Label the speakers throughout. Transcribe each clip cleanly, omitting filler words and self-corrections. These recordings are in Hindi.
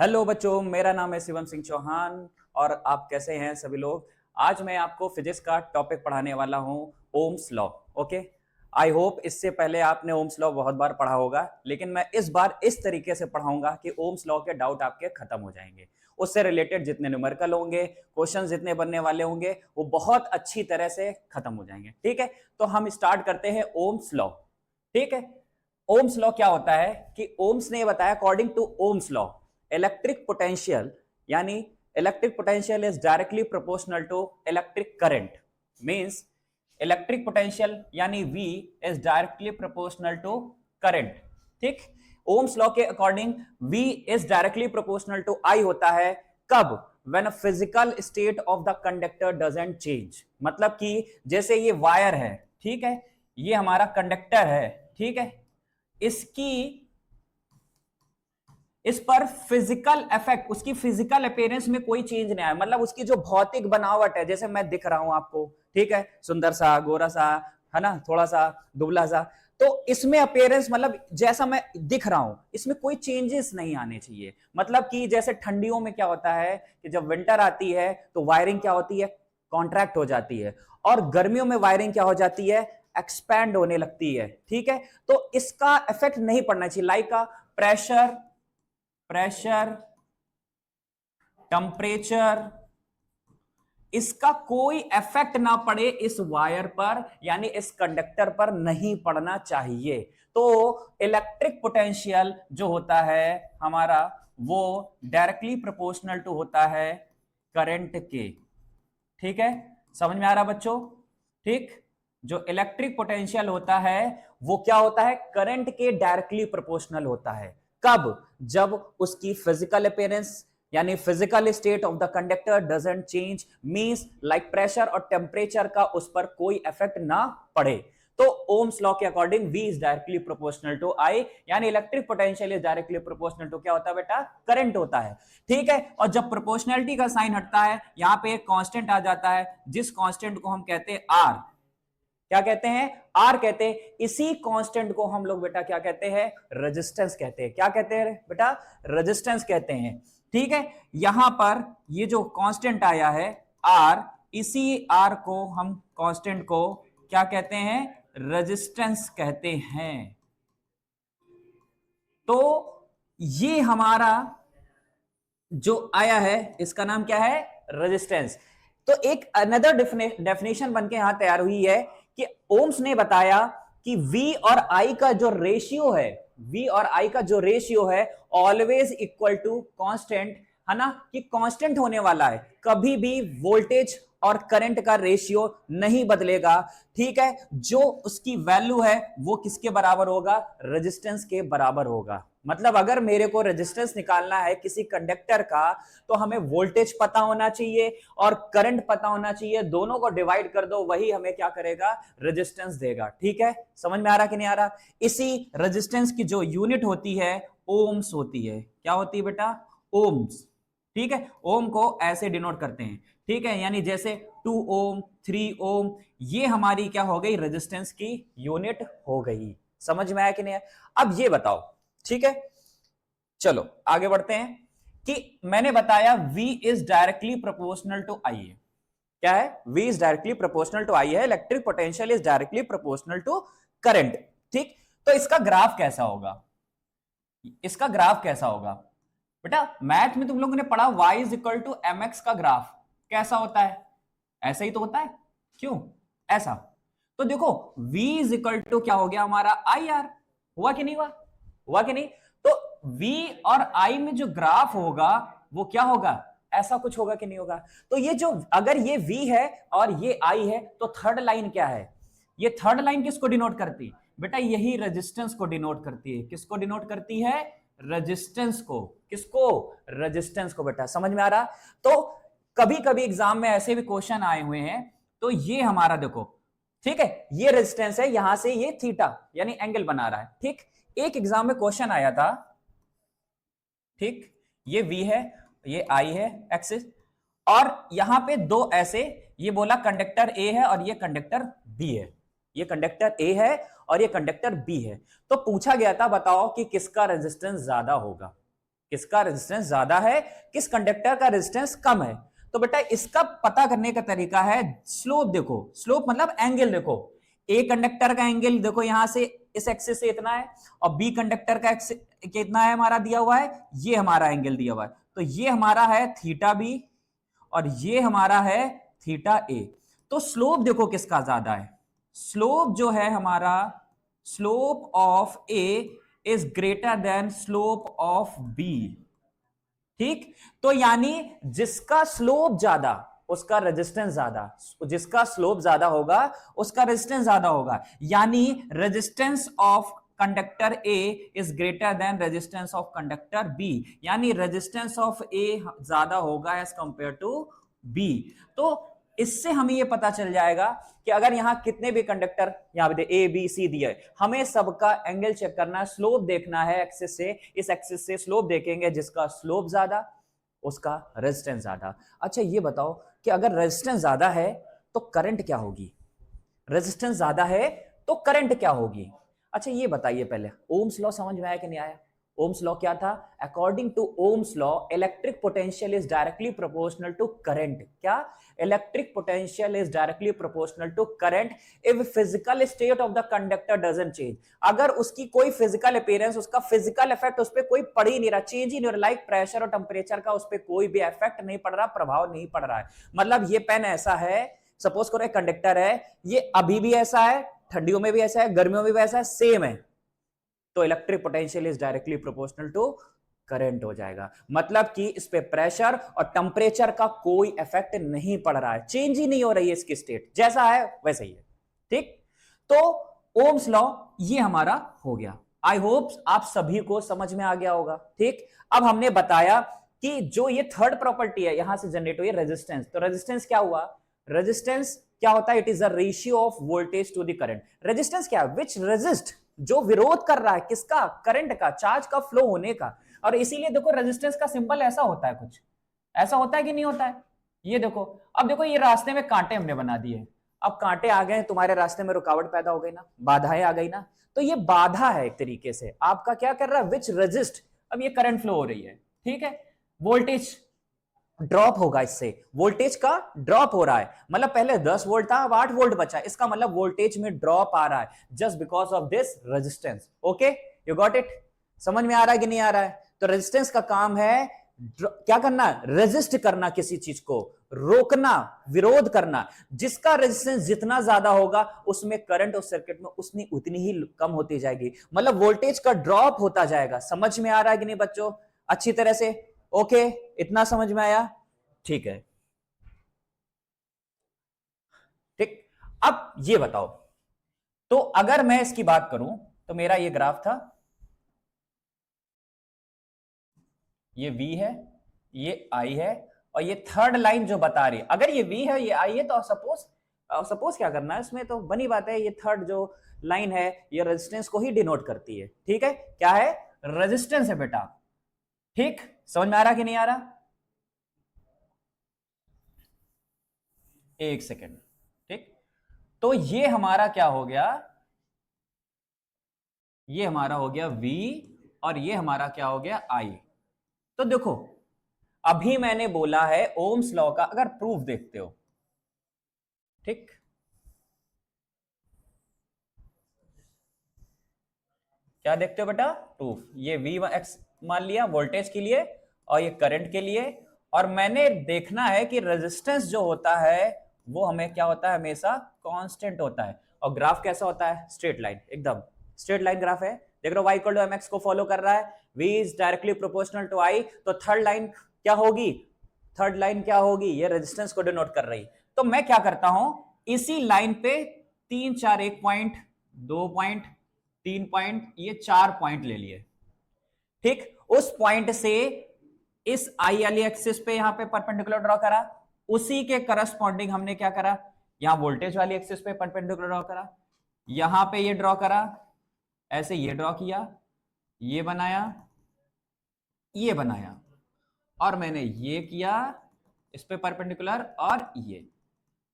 Speaker 1: हेलो बच्चों, मेरा नाम है शिवम सिंह चौहान और आप कैसे हैं सभी लोग। आज मैं आपको फिजिक्स का टॉपिक पढ़ाने वाला हूं, Ohm's law. Okay, I hope इससे पहले आपने ओम्स लॉ बहुत बार पढ़ा होगा, लेकिन मैं इस बार इस तरीके से पढ़ाऊंगा कि ओम्स लॉ के डाउट आपके खत्म हो जाएंगे। उससे रिलेटेड जितने न्यूमेरिकल होंगे, क्वेश्चन जितने बनने वाले होंगे, वो बहुत अच्छी तरह से खत्म हो जाएंगे। ठीक है, तो हम स्टार्ट करते हैं ओम्स लॉ। ठीक है, ओम्स लॉ क्या होता है कि ओम्स ने बताया according to Ohm's law electric potential यानी electric potential is directly proportional to electric current. Means electric potential यानी V is directly proportional to current. ठीक, ओम्स लॉ के according V is directly proportional to I होता है कब? When a physical state of the conductor doesn't change. मतलब कि जैसे ये वायर है, ठीक है, ये हमारा कंडक्टर है, ठीक है, इसकी इस पर फिजिकल इफेक्ट, उसकी फिजिकल अपीयरेंस में कोई चेंज नहीं आया। मतलब उसकी जो भौतिक बनावट है, जैसे मैं दिख रहा हूं आपको, ठीक है, सुंदर सा, गोरा सा, है ना, थोड़ा सा दुबला सा, तो इसमें अपीयरेंस मतलब जैसा मैं दिख रहा हूं, इसमें कोई चेंजेस नहीं आने चाहिए। मतलब कि जैसे ठंडियों में क्या होता है कि जब विंटर आती है तो वायरिंग क्या होती है, कॉन्ट्रैक्ट हो जाती है, और गर्मियों में वायरिंग क्या हो जाती है, एक्सपैंड होने लगती है। ठीक है, तो इसका इफेक्ट नहीं पड़ना चाहिए। लाइक का प्रेशर, टेम्परेचर, इसका कोई इफेक्ट ना पड़े इस वायर पर, यानी इस कंडक्टर पर नहीं पड़ना चाहिए। तो इलेक्ट्रिक पोटेंशियल जो होता है हमारा, वो डायरेक्टली प्रोपोर्शनल टू होता है करंट के। ठीक है, समझ में आ रहा बच्चों? ठीक, जो इलेक्ट्रिक पोटेंशियल होता है वो क्या होता है, करंट के डायरेक्टली प्रोपोर्शनल होता है। कब? जब उसकी फिजिकल अपीयरेंस यानी physical state of the conductor doesn't change, means like pressure और टेम्परेचर का उस पर कोई इफेक्ट ना पड़े। तो ओम्स लॉ के according V is directly proportional to I, यानी electric potential is directly proportional to क्या होता है बेटा, करंट होता है। ठीक है, और जब प्रोपोर्शनलिटी का साइन हटता है, यहां पे एक कांस्टेंट आ जाता है, जिस कांस्टेंट को हम कहते हैं R। क्या कहते हैं? R कहते हैं। इसी कांस्टेंट को हम लोग बेटा क्या कहते हैं, रेजिस्टेंस कहते हैं। क्या कहते हैं बेटा? रेजिस्टेंस कहते हैं। ठीक है, यहां पर ये जो कांस्टेंट आया है R, इसी R को हम कांस्टेंट को क्या कहते हैं, रेजिस्टेंस कहते हैं। तो ये हमारा जो आया है इसका नाम क्या है, रेजिस्टेंस। तो एक अनदर डेफिनेशन बनके यहां तैयार हुई है कि ओम्स ने बताया कि V और I का जो रेशियो है, V और I का जो रेशियो है ऑलवेज इक्वल टू कांस्टेंट, है ना, कि कांस्टेंट होने वाला है, कभी भी वोल्टेज और करंट का रेशियो नहीं बदलेगा। ठीक है, जो उसकी वैल्यू है वो किसके बराबर होगा, रेजिस्टेंस के बराबर होगा। मतलब अगर मेरे को रेजिस्टेंस निकालना है किसी कंडक्टर का, तो हमें वोल्टेज पता होना चाहिए और करंट पता होना चाहिए, दोनों को डिवाइड कर दो, वही हमें क्या करेगा, रेजिस्टेंस देगा। ठीक है, समझ में आ रहा कि नहीं आ रहा? इसी रेजिस्टेंस की जो यूनिट होती है ओम्स होती है। क्या होती है बेटा? ओम्स। ठीक है, ओम को ऐसे डिनोट करते हैं। ठीक है, यानी जैसे 2 ओम, 3 ओम, ये हमारी क्या हो गई, रेजिस्टेंस की यूनिट हो गई। समझ में आया कि नहीं? अब ये बताओ, ठीक है, चलो आगे बढ़ते हैं कि मैंने बताया V is directly proportional to I है। क्या है? V is directly proportional to I है, electric potential is directly proportional to current. ठीक, तो इसका ग्राफ कैसा होगा, इसका ग्राफ कैसा होगा बेटा? मैथ में तुम लोगों ने पढ़ा y is equal to M X का ग्राफ कैसा होता है, ऐसा ही तो होता है। क्यों ऐसा? तो देखो v इज इक्वल टू क्या हो गया हमारा, आई आर। हुआ कि नहीं हुआ? हुआ कि नहीं? तो v और I में जो ग्राफ होगा वो क्या होगा, ऐसा कुछ होगा कि नहीं होगा? तो ये जो, अगर ये v है और ये I है, तो थर्ड लाइन क्या है, ये थर्ड लाइन किसको डिनोट करती है बेटा? यही रेजिस्टेंस को डिनोट करती है। किसको डिनोट करती है? रेजिस्टेंस को। किसको? रेजिस्टेंस को। बेटा समझ में आ रहा? तो कभी कभी एग्जाम में ऐसे भी क्वेश्चन आए हुए हैं, तो ये हमारा देखो, ठीक है, ये रेजिस्टेंस है, यहां से ये थीटा यानी एंगल बना रहा है। ठीक, एक एग्जाम में क्वेश्चन आया था, ठीक, ये V है, ये I है एक्सिस, और यहां पे दो ऐसे, ये बोला कंडक्टर A है और ये कंडक्टर B है, ये कंडक्टर A है और ये कंडक्टर B है। तो पूछा गया था बताओ कि किसका रेजिस्टेंस ज्यादा होगा। किसका रेजिस्टेंस ज्यादा है, किस कंडक्टर का रेजिस्टेंस कम है। तो बेटा इसका पता करने का तरीका है स्लोप देखो, स्लोप मतलब एंगल देखो, ए कंडक्टर का एंगल देखो यहां से इस एक्सिस से इतना है, और बी कंडक्टर का कितना है हमारा दिया हुआ है, ये हमारा एंगल दिया हुआ है, तो ये हमारा है थीटा बी और ये हमारा है थीटा ए। तो स्लोप देखो किसका ज्यादा है, स्लोप जो है हमारा, slope of A is greater than slope of B. ठीक, तो यानी जिसका स्लोप ज्यादा उसका रेजिस्टेंस ज्यादा, जिसका स्लोप ज्यादा होगा उसका रेजिस्टेंस ज्यादा होगा, यानी resistance of conductor A is greater than resistance of conductor B, यानी रेजिस्टेंस ऑफ ए ज्यादा होगा एज कंपेयर टू बी। तो इससे हमें यह पता चल जाएगा कि अगर यहां कितने भी कंडक्टर यहां पे ए बी सी दिए, हमें सबका एंगल चेक करना है, स्लोप देखना है एक्सिस से, इस एक्सिस से स्लोप देखेंगे, जिसका स्लोप ज्यादा उसका रेजिस्टेंस ज्यादा। अच्छा ये बताओ कि अगर रेजिस्टेंस ज्यादा है तो करंट क्या होगी, रेजिस्टेंस ज्यादा है तो करंट क्या होगी। अच्छा ये बताइए पहले, ओम्स लॉ समझ में आया कि नहीं आया। ओम्स लॉ क्या था, according to Ohm's law electric potential is directly proportional to current. क्या, electric potential is directly proportional to current if physical state of the conductor doesn't change. अगर उसकी कोई फिजिकल अपीयरेंस, उसका फिजिकल इफेक्ट उस पर कोई पड़ ही नहीं रहा, चेंज ही नहीं हो रहा, लाइक प्रेशर और टेम्परेचर का उस पर कोई भी इफेक्ट नहीं पड़ रहा, प्रभाव नहीं पड़ रहा है। मतलब ये पेन ऐसा है, सपोज करो एक कंडक्टर है, ये अभी भी ऐसा है, ठंडियों में भी ऐसा है, गर्मियों में भी ऐसा है, सेम है, तो electric potential is directly proportional to current हो जाएगा। मतलब कि इस पे प्रेशर और टेम्परेचर का कोई इफेक्ट नहीं पड़ रहा है, चेंज ही नहीं हो रही है इसकी स्टेट, जैसा है वैसा ही है। ठीक, तो ओम्स लॉ ये हमारा हो गया। आई होप आप सभी को समझ में आ गया होगा। ठीक, अब हमने बताया कि जो ये थर्ड प्रॉपर्टी है यहां से जनरेट हुई रेजिस्टेंस, तो रेजिस्टेंस क्या हुआ, रेजिस्टेंस क्या होता है, it is a ratio of voltage to the current. Resistance क्या है, विच रेजिस्ट, जो विरोध कर रहा है किसका, करंट का, चार्ज का फ्लो होने का। और इसीलिए देखो रेजिस्टेंस का सिंबल ऐसा होता है, कुछ ऐसा होता है कि नहीं होता है, ये देखो। अब देखो ये रास्ते में कांटे हमने बना दिए, अब कांटे आ गए तुम्हारे रास्ते में, रुकावट पैदा हो गई ना, बाधाएं आ गई ना, तो ये बाधा है एक तरीके से, आपका क्या कर रहा है, विच रेजिस्ट, अब ये करंट फ्लो हो रही है, ठीक है, वोल्टेज ड्रॉप होगा, इससे वोल्टेज का ड्रॉप हो रहा है, मतलब पहले 10 वोल्ट था अब 8 वोल्ट बचा, इसका मतलब वोल्टेज में ड्रॉप आ रहा है just because of this resistance. Okay, you got it, समझ में आ रहा है कि नहीं आ रहा है। तो रेजिस्टेंस का काम है क्या करना, रेजिस्ट करना, किसी चीज को रोकना, विरोध करना। जिसका रेजिस्टेंस जितना ज्यादा होगा उसमें करंट उस सर्किट में उतनी ही कम होती जाएगी, मतलब वोल्टेज का ड्रॉप होता जाएगा। समझ में आ रहा है कि नहीं बच्चों, अच्छी तरह से। ओके, इतना समझ में आया, ठीक है। ठीक, अब ये बताओ, तो अगर मैं इसकी बात करूं तो मेरा ये ग्राफ था, ये V है, ये I है, और ये थर्ड लाइन जो बता रही है, अगर ये V है ये I है, तो सपोज क्या करना है इसमें, तो बनी बात है, ये थर्ड जो लाइन है ये रेजिस्टेंस को ही डिनोट करती है। ठीक है, क्या है, रेजिस्टेंस है बेटा। ठीक, समझ में आ रहा कि नहीं आ रहा, एक सेकेंड। ठीक, तो ये हमारा क्या हो गया, ये हमारा हो गया V और ये हमारा क्या हो गया I। तो देखो अभी मैंने बोला है ओम्स लॉ का अगर प्रूफ देखते हो, ठीक, क्या देखते हो बेटा, प्रूफ, ये V मान लिया वोल्टेज के लिए और ये करंट के लिए, और मैंने देखना है कि रेजिस्टेंस जो होता है वो हमें क्या होता है, हमेशा कांस्टेंट होता है, और ग्राफ कैसा होता है, स्ट्रेट लाइन, एकदम स्ट्रेट लाइन ग्राफ है। देख रहे हो y इक्वल टू mx को फॉलो कर रहा है, v is directly proportional to I, तो थर्ड लाइन क्या होगी, थर्ड लाइन क्या होगी, ये रेजिस्टेंस को डिनोट कर रही। तो मैं क्या करता हूं, इसी लाइन पे 3 4 1 पॉइंट 2 पॉइंट 3 पॉइंट, ये 4 पॉइंट ले लिए। ठीक, उस पॉइंट से इस आई वाली एक्सिस पे यहां पे परपेंडिकुलर ड्रॉ करा, उसी के करस्पॉन्डिंग हमने क्या करा, यहां वोल्टेज वाली एक्सिस पे परपेंडिकुलर ड्रॉ करा, यहां पे ये ड्रॉ करा, ऐसे ये ड्रॉ किया, ये बनाया, ये बनाया, और मैंने ये किया इस पे परपेंडिकुलर, और ये।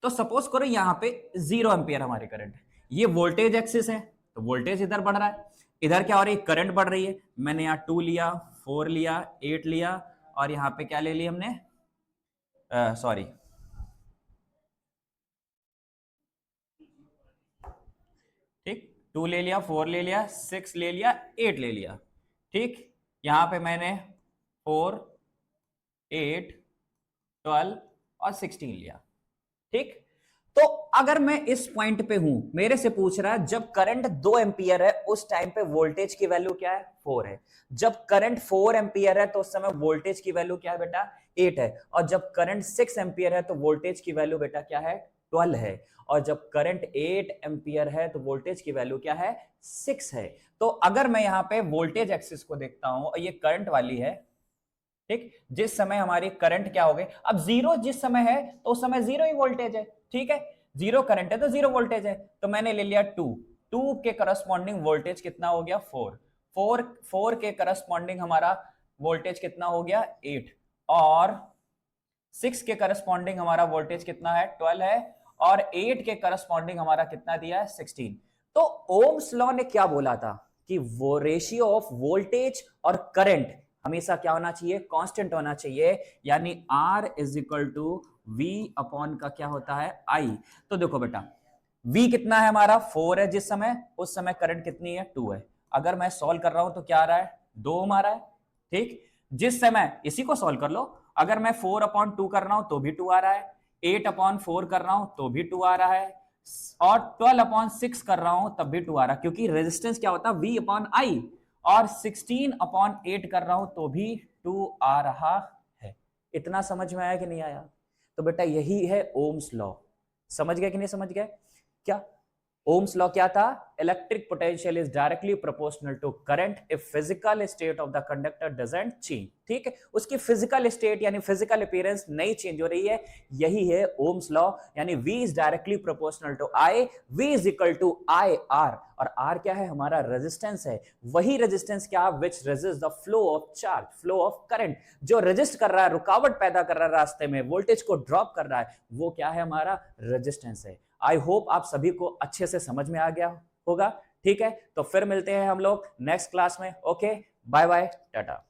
Speaker 1: तो सपोज करो यहां पे 0 एम्पियर हमारे करंट है, ये वोल्टेज एक्सिस है, तो वोल्टेज इधर बढ़ रहा है, इधर क्या हो रही है, करंट बढ़ रही है, मैंने यहां 2 लिया, 4 लिया, 8 लिया, और यहां पे क्या ले लिया हमने, सॉरी, ठीक, 2 ले लिया, 4 ले लिया, 6 ले लिया, 8 ले लिया, ठीक। यहां पे मैंने 4, 8, 12 और 16 लिया, ठीक। तो अगर मैं इस पॉइंट पे हूं, मेरे से पूछ रहा है जब करंट 2 एंपियर है उस टाइम पे वोल्टेज की वैल्यू क्या है, 4 है। जब करंट 4 एंपियर है तो उस समय वोल्टेज की वैल्यू क्या है बेटा, 8 है। और जब करंट 6 एंपियर है तो वोल्टेज की वैल्यू बेटा क्या है, 12 है। और जब करंट 8 एंपियर है तो वोल्टेज की वैल्यू क्या है, 6 है। तो अगर मैं यहां पे वोल्टेज एक्सिस को देखता हूं और ये करंट वाली है, ठीक, जिस समय हमारी करंट क्या हो गई, अब जीरो जिस समय है तो उस समय जीरो ही वोल्टेज है, ठीक है, जीरो करंट है तो जीरो वोल्टेज है। तो मैंने ले लिया 2, 2 के करस्पॉन्डिंग वोल्टेज कितना हो गया, 4, 4 के करस्पॉन्डिंग हमारा वोल्टेज कितना हो गया, 8, और 6 के करस्पॉन्डिंग हमारा वोल्टेज कितना है, 12 है, और 8 के करस्पॉन्डिंग हमारा कितना दिया है, 16। तो ओम्स लॉ ने क्या बोला था कि वो रेशियो ऑफ वोल्टेज और करंट हमेशा क्या होना चाहिए, कांस्टेंट होना चाहिए, यानी R is equal to V upon का क्या होता है, I। तो देखो बेटा, V कितना है हमारा, 4 है जिस समय, उस समय करंट कितनी है, 2 है। अगर मैं सॉल्व कर रहा हूं तो क्या आ रहा है, 2 ओम आ रहा है, ठीक। जिस समय, इसी को सॉल्व कर लो, अगर मैं 4/2 कर रहा हूं तो भी 2 आ रहा है, 8/4 कर रहा हूं तो भी 2 आ रहा है, और 12/6 कर रहा हूं तब भी 2 आ रहा है, क्योंकि रेजिस्टेंस क्या होता है, V/I। और 16/8 कर रहा हूं तो भी 2 आ रहा है। इतना समझ में आया कि नहीं आया? तो बेटा यही है ओम्स लॉ। समझ गए कि नहीं समझ गए? क्या ओम्स लॉ क्या था, electric potential is directly proportional to current if physical state of the conductor doesn't change, ठीक है, उसकी फिजिकल स्टेट यानी फिजिकल अपीयरेंस नहीं चेंज हो रही है, यही है ओम्स लॉ। यानी V is directly proportional to I, V is equal to I R, और R क्या है, हमारा रेजिस्टेंस है। वही रेजिस्टेंस क्या, विच resist the flow of charge, flow of current, जो रेजिस्ट कर रहा है, रुकावट पैदा कर रहा है रास्ते में, वोल्टेज को ड्रॉप कर रहा है, वो क्या है, हमारा रेजिस्टेंस है। आई होप आप सभी को अच्छे से समझ में आ गया होगा, ठीक है। तो फिर मिलते हैं हम लोग नेक्स्ट क्लास में। Okay, bye bye, Tata.